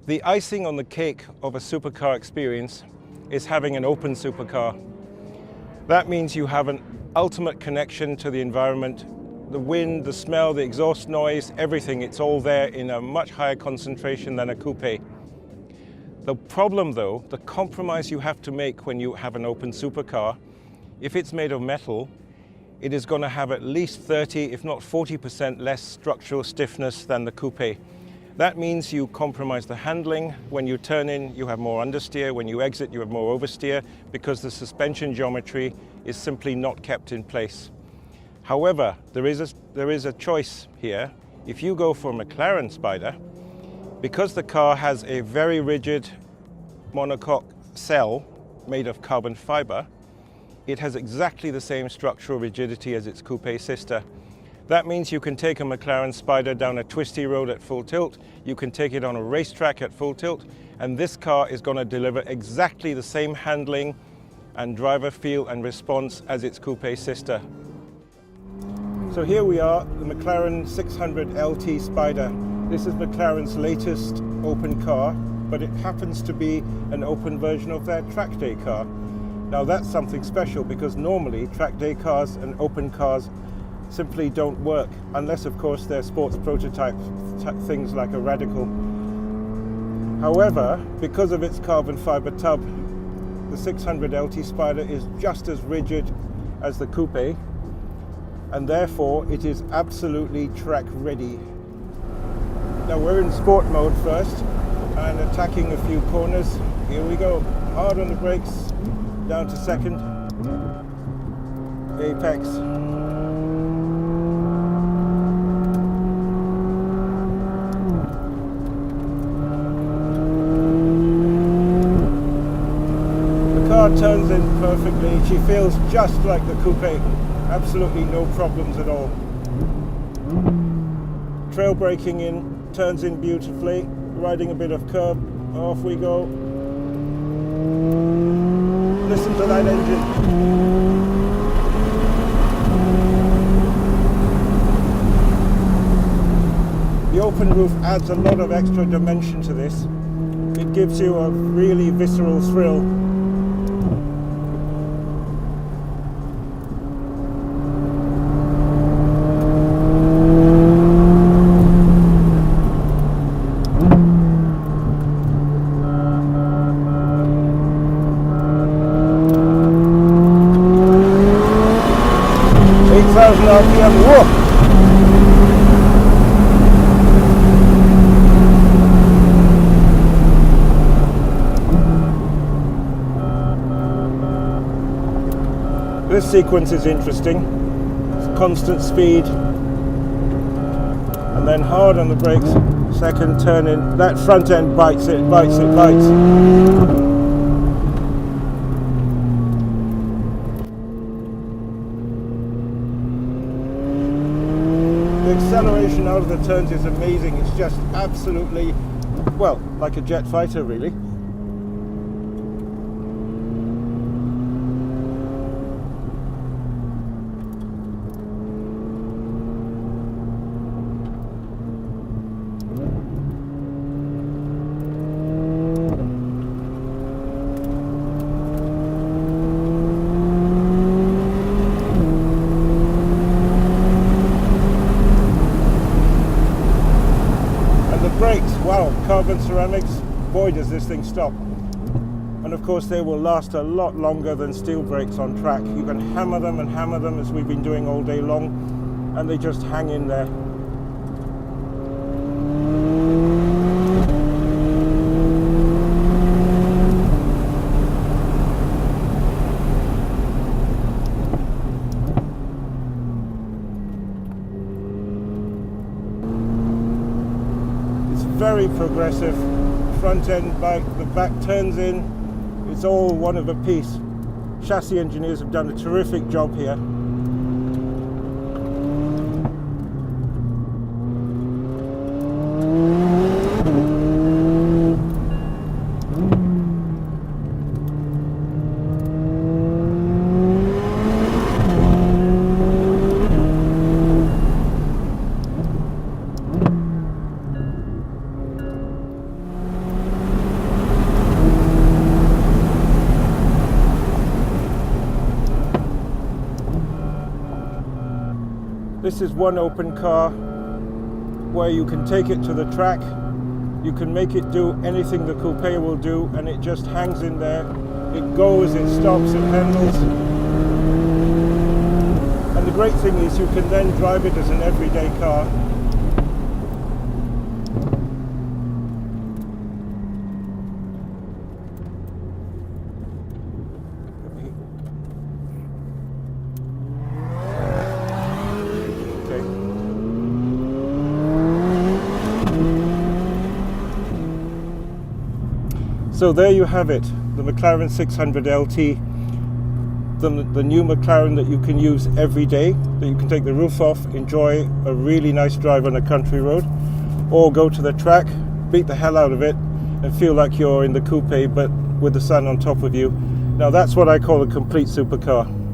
The icing on the cake of a supercar experience is having an open supercar. That means you have an ultimate connection to the environment. The wind, the smell, the exhaust noise, everything, it's all there in a much higher concentration than a coupe. The problem though, the compromise you have to make when you have an open supercar, if it's made of metal, it is going to have at least 30, if not 40% less structural stiffness than the coupe. That means you compromise the handling. When you turn in, you have more understeer. When you exit, you have more oversteer because the suspension geometry is simply not kept in place. However, there is a choice here. If you go for a McLaren Spider, because the car has a very rigid monocoque cell made of carbon fiber, it has exactly the same structural rigidity as its coupe sister. That means you can take a McLaren Spider down a twisty road at full tilt, you can take it on a racetrack at full tilt, and this car is going to deliver exactly the same handling and driver feel and response as its coupe sister. So here we are, the McLaren 600 LT Spider. This is McLaren's latest open car, but it happens to be an open version of their track day car. Now that's something special because normally track day cars and open cars simply don't work, unless of course they're sports prototype things like a Radical. However, because of its carbon fiber tub, the 600 LT Spider is just as rigid as the coupe, and therefore it is absolutely track ready. Now we're in sport mode first and attacking a few corners. Here we go, hard on the brakes, down to second, apex. Turns in perfectly. She feels just like the coupe. Absolutely no problems at all. Trail braking in, turns in beautifully. Riding a bit of curb. Off we go. Listen to that engine. The open roof adds a lot of extra dimension to this. It gives you a really visceral thrill. RPM. Whoa. This sequence is interesting. It's constant speed and then hard on the brakes, second turn in. That front end bites it, bites it, bites. The acceleration out of the turns is amazing. It's just absolutely, well, like a jet fighter really. Brakes, wow, carbon ceramics, boy does this thing stop. And of course they will last a lot longer than steel brakes on track. You can hammer them and hammer them as we've been doing all day long, and they just hang in there. Very progressive, front end bike, the back turns in, it's all one of a piece. Chassis engineers have done a terrific job here. This is one open car where you can take it to the track, you can make it do anything the coupe will do, and it just hangs in there. It goes, it stops, it handles. And the great thing is you can then drive it as an everyday car. So there you have it, the McLaren 600 LT, the new McLaren that you can use every day, that you can take the roof off, enjoy a really nice drive on a country road, or go to the track, beat the hell out of it, and feel like you're in the coupe but with the sun on top of you. Now that's what I call a complete supercar.